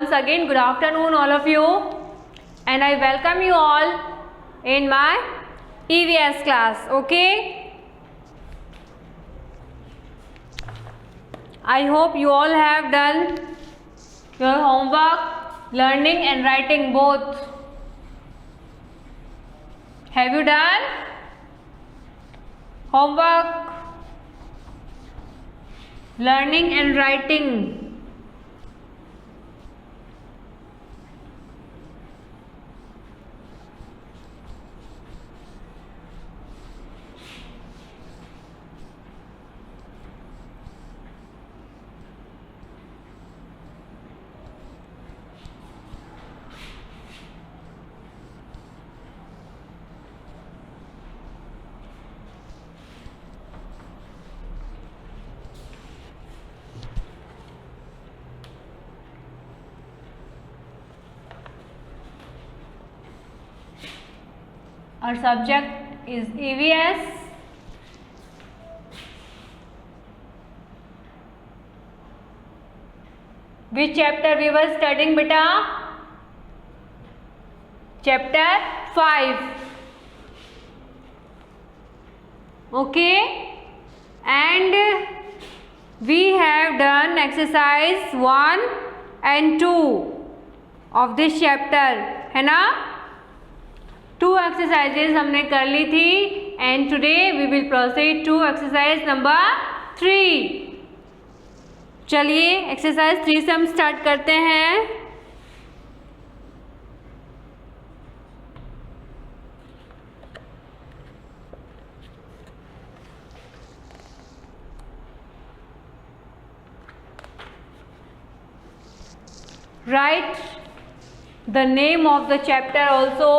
once again good afternoon all of you, and I welcome you all in my EVS class. Okay, I hope you all have done your homework, learning and writing both. Have you done homework, learning and writing? Our subject is EVS. Which chapter we were studying, beta? Chapter 5. Okay, and we have done exercise 1 and 2 of this chapter, है ना? 2 exercises हमने कर ली थी, and today we will proceed to exercise number 3. चलिए exercise 3 से हम start करते हैं. Write the name of the chapter also.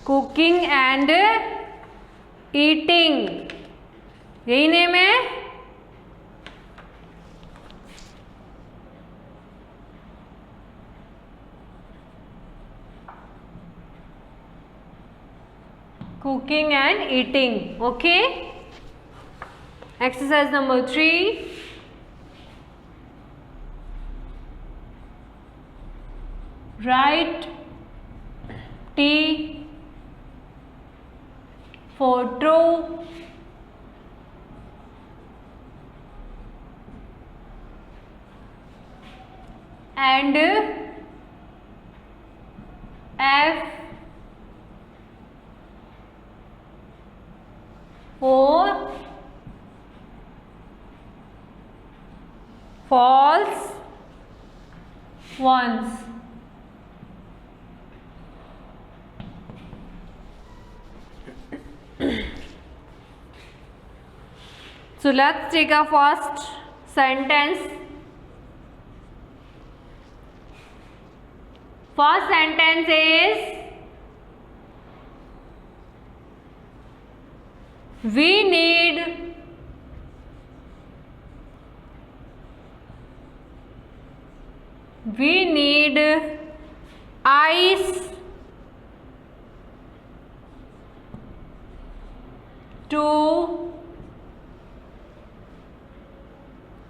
Cooking and eating, यही नेम है. Cooking and eating. Okay, exercise number 3. Write T for true, and F for false ones. So let's take a first sentence. First sentence is, we need ice to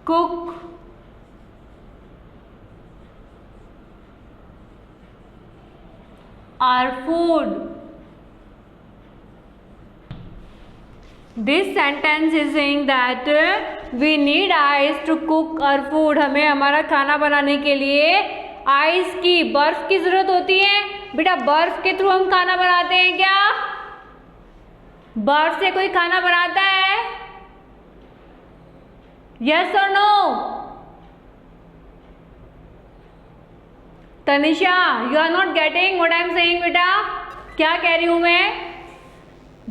cook our food. This sentence is saying that we need ice to cook our food. हमें हमारा खाना बनाने के लिए ice की, बर्फ की जरूरत होती है. बेटा बर्फ के थ्रू हम खाना बनाते हैं क्या? बर्फ से कोई खाना बनाता है? Yes or no? Tanisha, you are not getting what I am saying बेटा. क्या कह रही हूं मैं?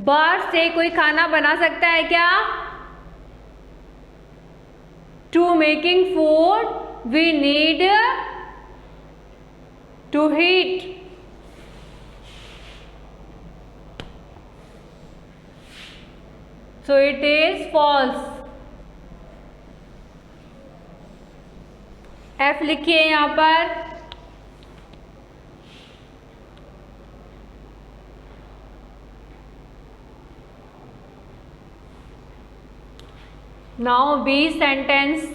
बर्फ से कोई खाना बना सकता है क्या? To making food we need to heat. So it is false. F लिखिए यहाँ पर. Now B sentence.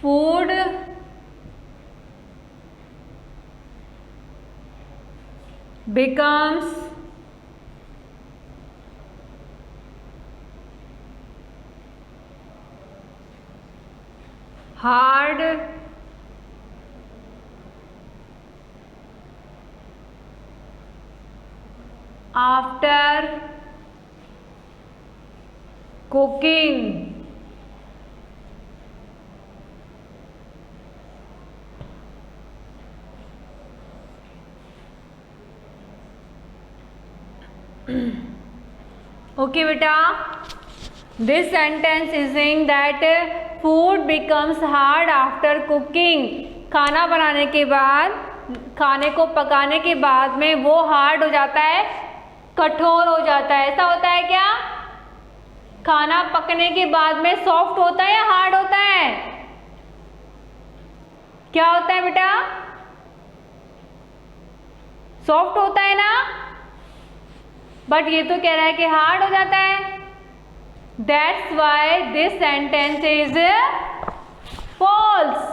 Food becomes hard after cooking. Okay beta, this sentence is saying that food becomes hard after cooking. खाना बनाने के बाद, खाने को पकाने के बाद में वो हार्ड हो जाता है, कठोर हो जाता है। ऐसा होता है क्या? खाना पकने के बाद में सॉफ्ट होता है या हार्ड होता है? क्या होता है बेटा? सॉफ्ट होता है ना, बट ये तो कह रहा है कि हार्ड हो जाता है। That's why this sentence is false.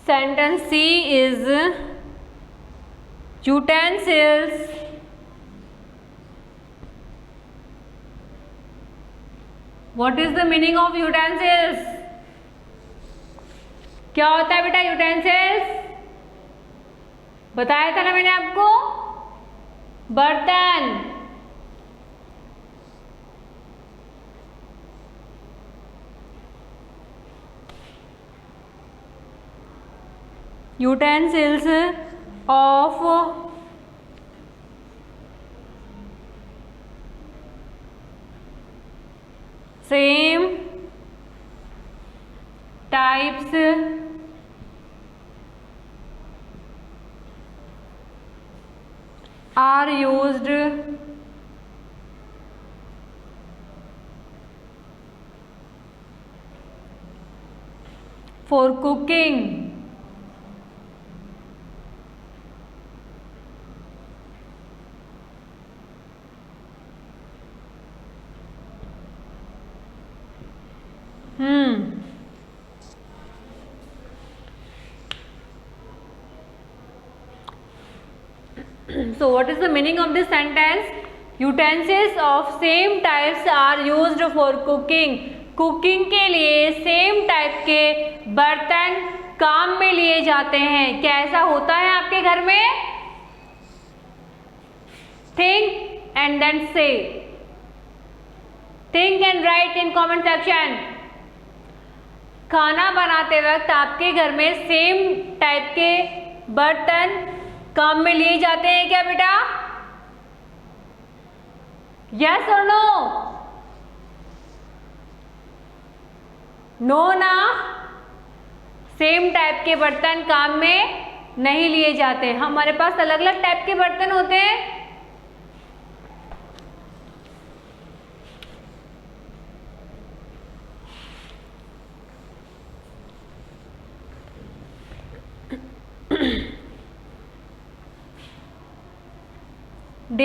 Sentence C is utensils what is the meaning of utensils? क्या होता है बेटा यूटेंसिल्स? बताया था ना मैंने आपको, बर्तन। Utensils of same types are used for cooking. So what is the meaning of this sentence? Utensils of same types are used for cooking. Cooking के लिए सेम टाइप के बर्तन काम में लिए जाते हैं। क्या ऐसा होता है आपके घर में? Think and then say. Think and write in comment section. खाना बनाते वक्त आपके घर में सेम टाइप के बर्तन काम में लिए जाते हैं क्या बेटा? यस और नो? नो ना, सेम टाइप के बर्तन काम में नहीं लिए जाते। हमारे पास अलग अलग टाइप के बर्तन होते हैं। D.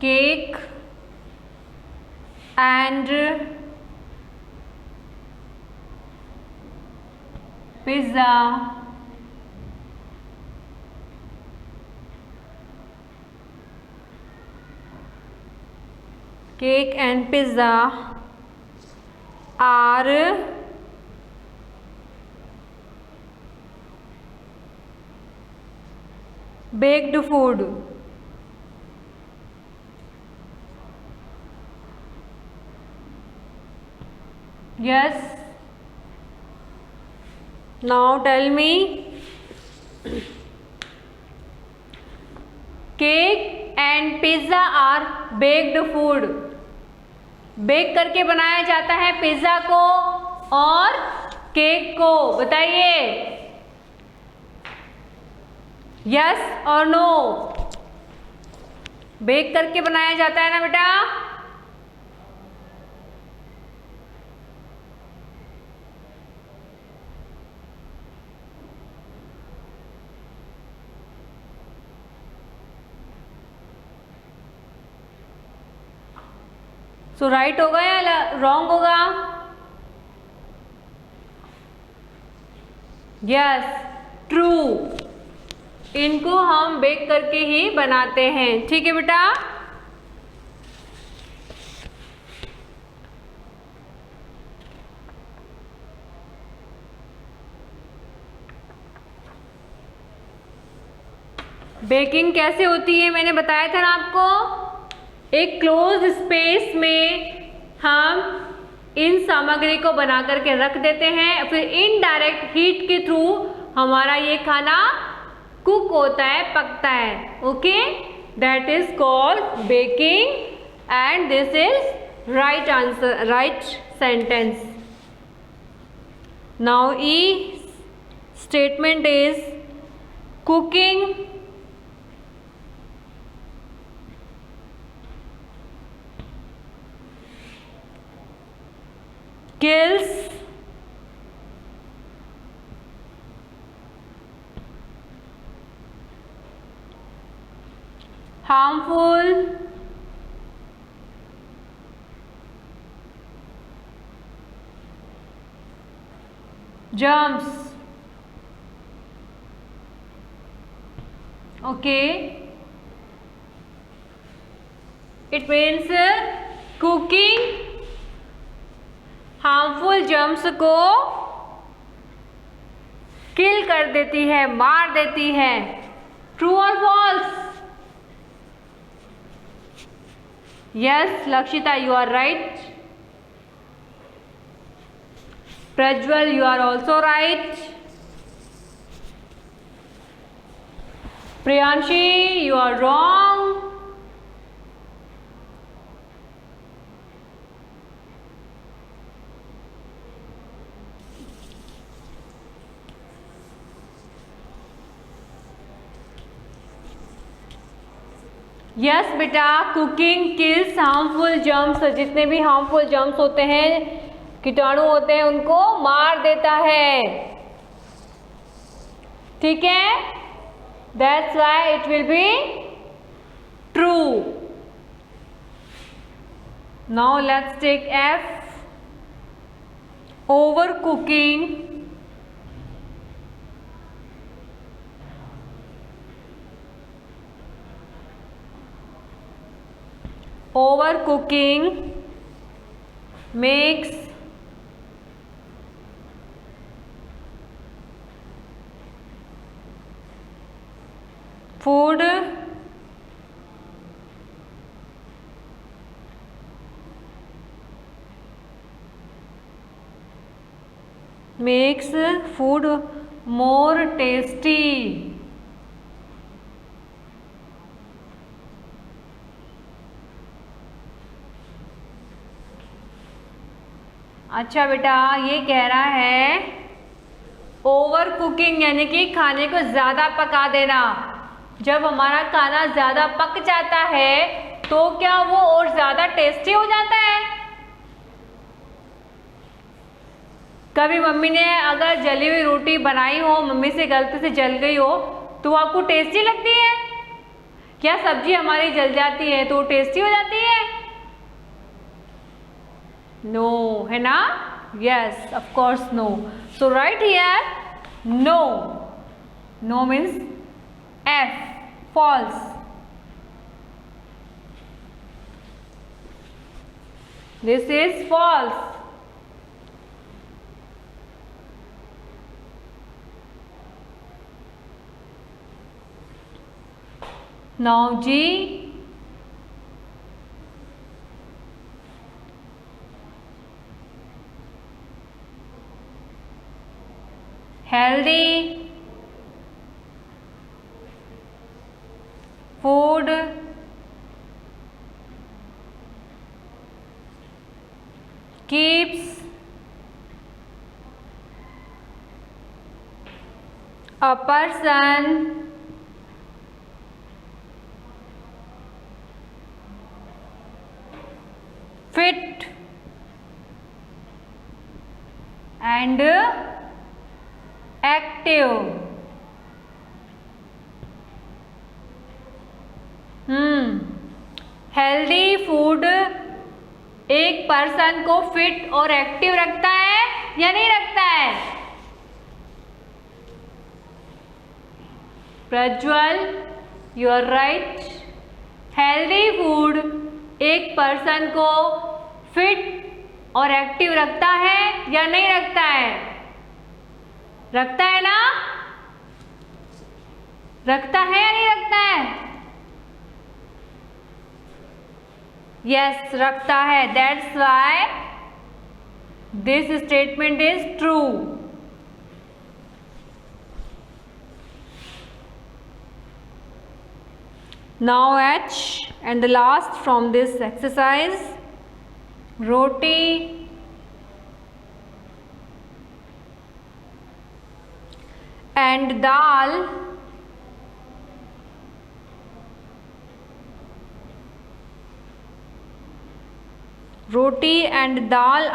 Cake and pizza cake and pizza are baked food. Yes. Now tell me. Cake and pizza are baked food. Bake करके बनाया जाता है पिज्जा को और केक को। बताइए यस और नो? बेक करके बनाया जाता है ना बेटा। सो राइट होगा या रॉन्ग होगा? Yes, true. इनको हम बेक करके ही बनाते हैं। ठीक है बेटा। बेकिंग कैसे होती है मैंने बताया था ना आपको। एक क्लोज स्पेस में हम इन सामग्री को बना करके रख देते हैं, फिर इनडायरेक्ट हीट के थ्रू हमारा ये खाना कुक होता है, पकता है। Okay, that is called baking and this is right answer, right sentence. Now e statement is cooking kills harmful germs. Okay, it means cooking harmful germs को किल कर देती है, मार देती है। ट्रू और false? Yes Lakshita, you are right. Prajwal, you are also right. Priyanshi, you are wrong. Yes बेटा, cooking kills harmful germs, जितने भी हार्मफुल जर्म्स होते हैं, कीटाणु होते हैं, उनको मार देता है। ठीक है, that's why it will be true. Now let's take F, over cooking overcooking makes food more tasty। अच्छा बेटा, ये कह रहा है ओवर कुकिंग यानी कि खाने को ज़्यादा पका देना। जब हमारा खाना ज़्यादा पक जाता है तो क्या वो और ज़्यादा टेस्टी हो जाता है? कभी मम्मी ने अगर जली हुई रोटी बनाई हो, मम्मी से गलती से जल गई हो, तो आपको टेस्टी लगती है? क्या सब्जी हमारी जल जाती है तो टेस्टी हो जाती है? नो, है ना? Yes, of course no. So right here no. No means F, false. This is false. Now G, healthy food keeps a person and active. Healthy food एक पर्सन को फिट और एक्टिव रखता है या नहीं रखता है? Prajwal, you are right. Healthy food एक पर्सन को फिट और एक्टिव रखता है या नहीं रखता है? रखता है ना? रखता है या नहीं रखता है? यस, रखता है. That's why this statement is true. Now H and the last from this exercise, roti and dal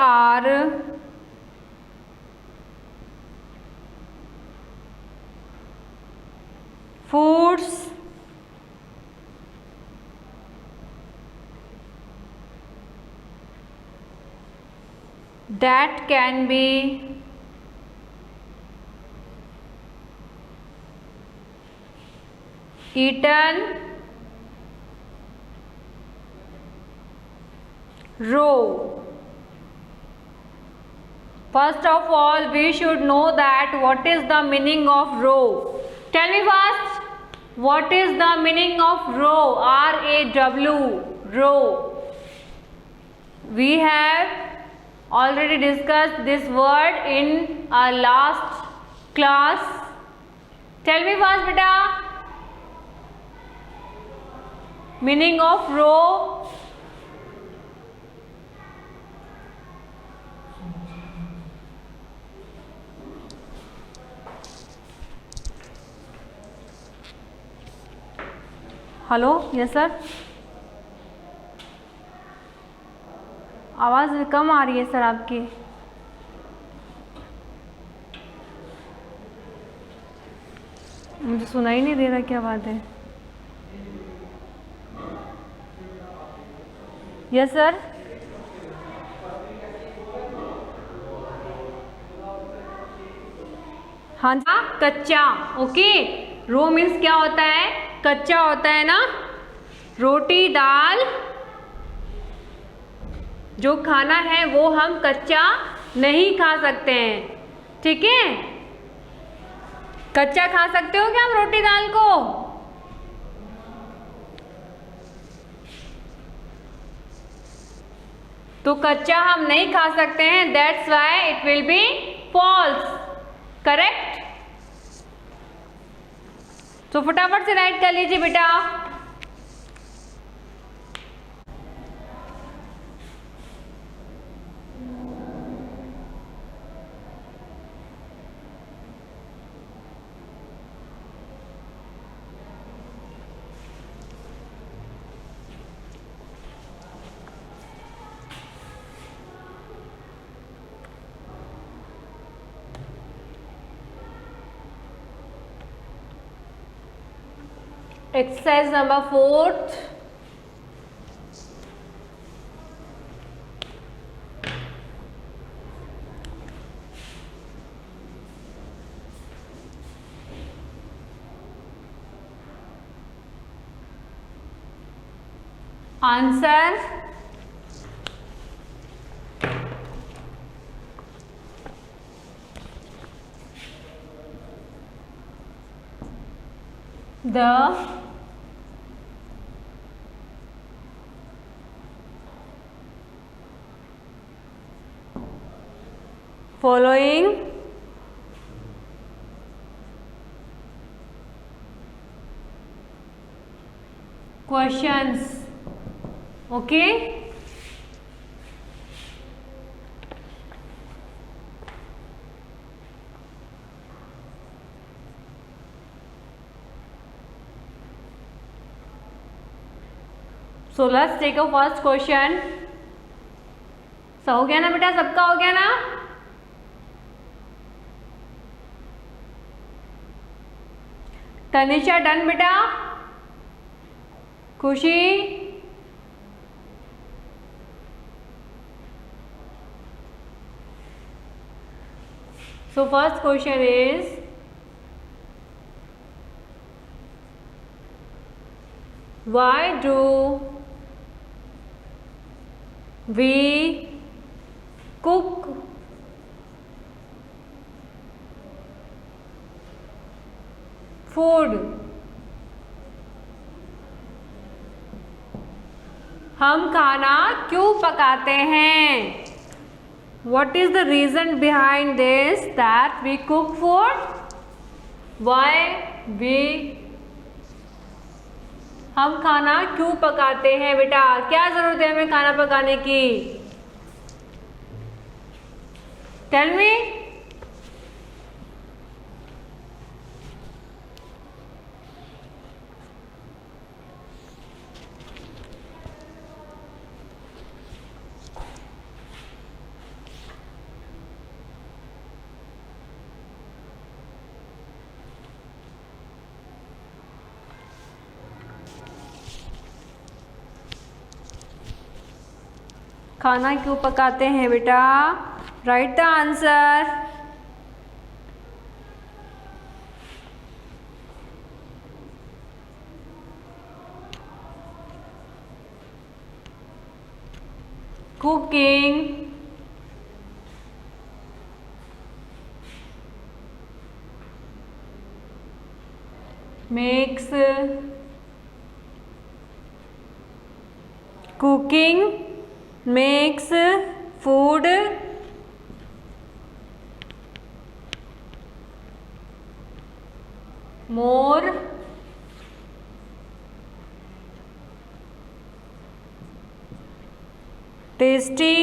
are foods that can be eaten raw. First of all, we should know that what is the meaning of raw. Tell me first, what is the meaning of raw? R-A-W, raw. We have already discussed this word in our last class. Tell me first, beta, meaning of raw. Hello, yes sir. आवाज़ कम आ रही है sir आपकी. मुझे सुनाई नहीं दे रहा, क्या बात है? Yes sir. हाँ, कच्चा. ओके, रो मीन्स क्या होता है? कच्चा होता है ना. रोटी दाल जो खाना है वो हम कच्चा नहीं खा सकते हैं. ठीक है? कच्चा खा सकते हो क्या हम रोटी दाल को? तो कच्चा हम नहीं खा सकते हैं. That's why it will be false. Correct? तो फटाफट से राइट कर लीजिए बेटा. Exercise number 4. Answer the following questions. Okay? So let's take a first question. हो गया ना बेटा? सबका हो गया ना? तनिषा डन बेटा? खुशी? So first question is, why do we cook food? हम खाना क्यों पकाते हैं? What is the reason behind this that we cook food? Why we हम खाना क्यों पकाते हैं बेटा? क्या जरूरत है हमें खाना पकाने की? Tell me. खाना क्यों पकाते हैं बेटा? Write the answer. Cooking makes food more tasty,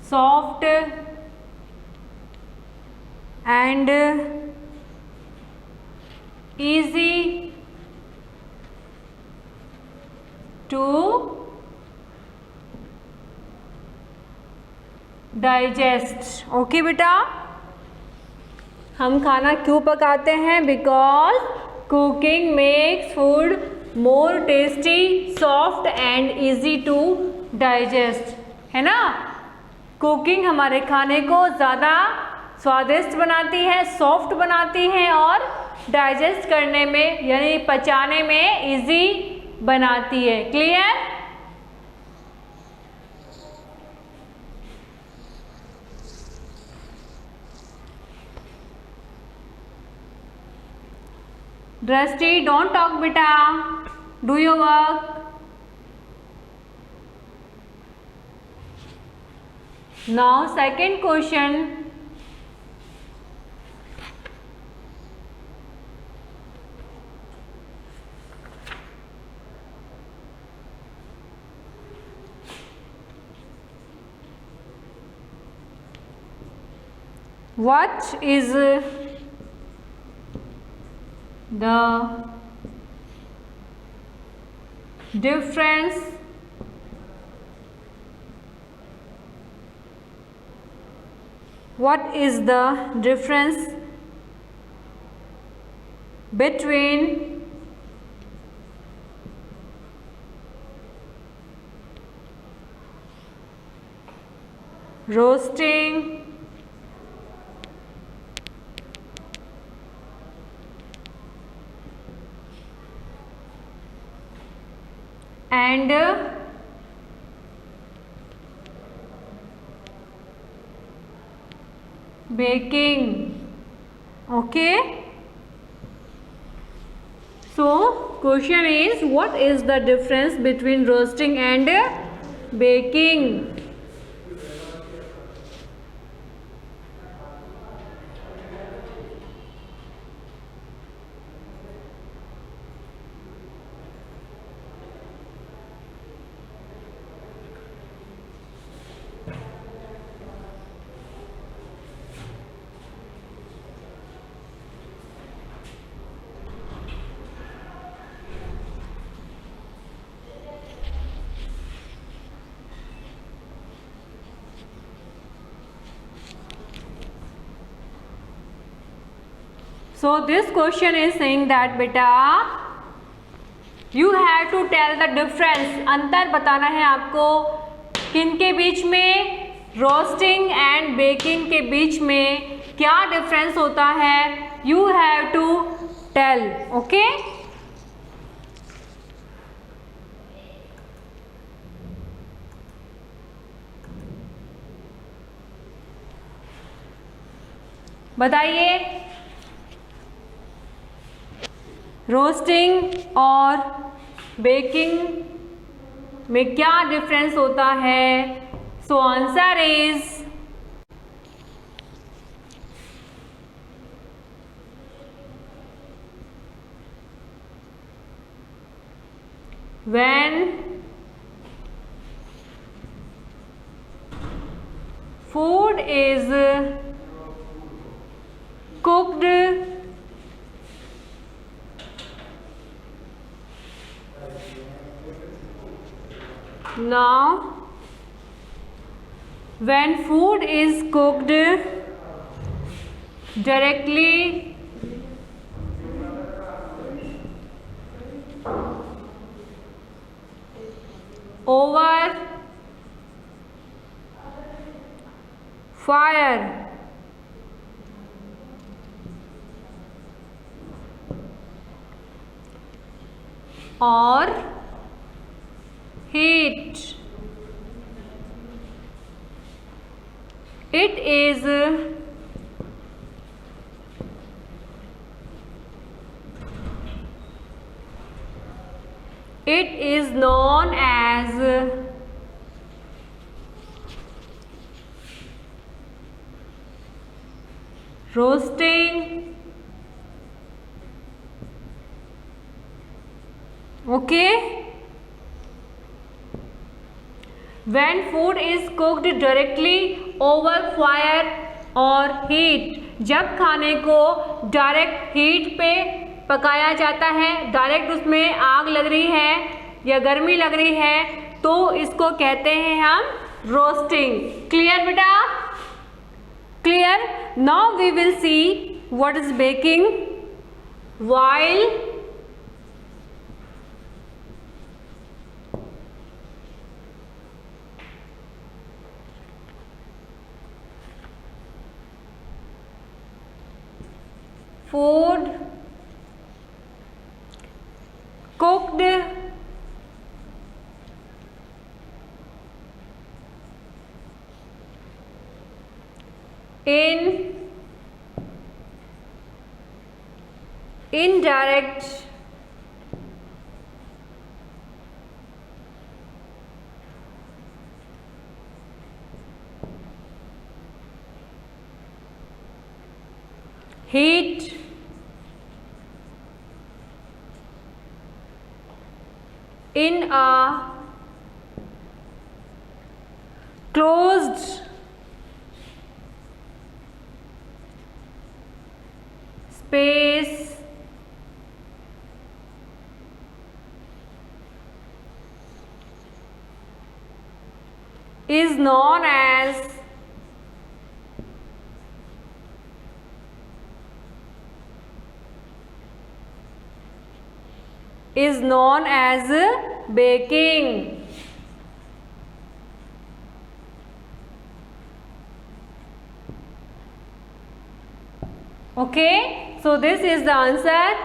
soft and easy to digest. Okay बेटा, हम खाना क्यों पकाते हैं? Because cooking makes food more tasty, soft and easy to digest, है ना? कुकिंग हमारे खाने को ज़्यादा स्वादिष्ट बनाती है, सॉफ्ट बनाती है और डाइजेस्ट करने में यानी पचाने में इजी बनाती है. Clear? Drashti, don't talk beta. Do your work. Now second question. What is the difference between roasting and baking? Okay, so question is, what is the difference between roasting and baking? So this question is saying that beta you have to tell the difference, अंतर बताना है आपको किन के बीच में, roasting and baking के बीच में क्या डिफरेंस होता है, you have to tell. Okay, बताइए रोस्टिंग और बेकिंग में क्या डिफरेंस होता है. So answer is when food is cooked now when food is cooked directly over fire or heat, it is known as roasting. Okay, when food is cooked directly over fire or heat, जब खाने को direct heat पे पकाया जाता है, direct उसमें आग लग रही है या गर्मी लग रही है, तो इसको कहते हैं हम रोस्टिंग. क्लियर बेटा? Clear. Now we will see what is baking. while food cooked in indirect heat in a closed space is known as baking. Okay, so this is the answer.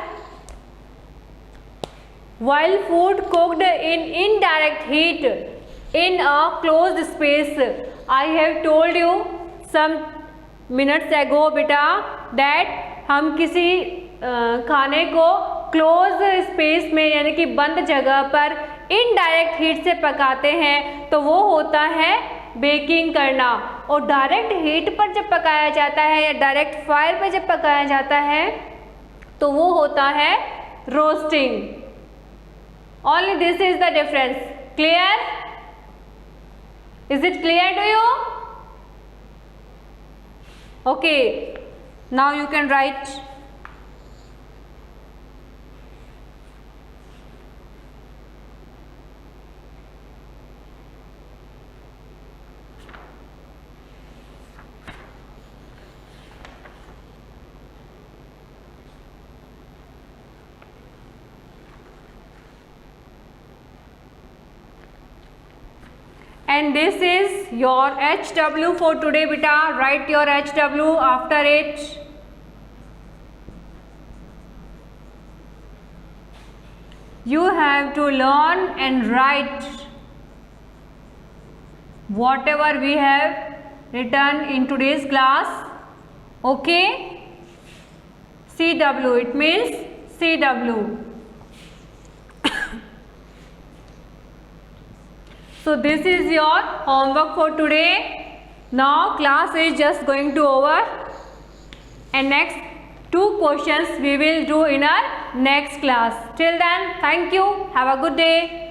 While food cooked in indirect heat in a closed space, I have told you some minutes ago beta that हम किसी खाने को close space में यानी कि बंद जगह पर इनडायरेक्ट हीट से पकाते हैं तो वो होता है बेकिंग करना. और डायरेक्ट हीट पर जब पकाया जाता है या डायरेक्ट फायर पर जब पकाया जाता है तो वो होता है roasting. Only this is the difference. Clear? Is it clear to you? Okay, now you can write. and this is your HW for today beta. Write your HW after it. You have to learn and write whatever we have written in today's class. Okay, CW, it means CW. So this is your homework for today. Now class is just going to over, and next 2 questions we will do in our next class. Till then, thank you. Have a good day.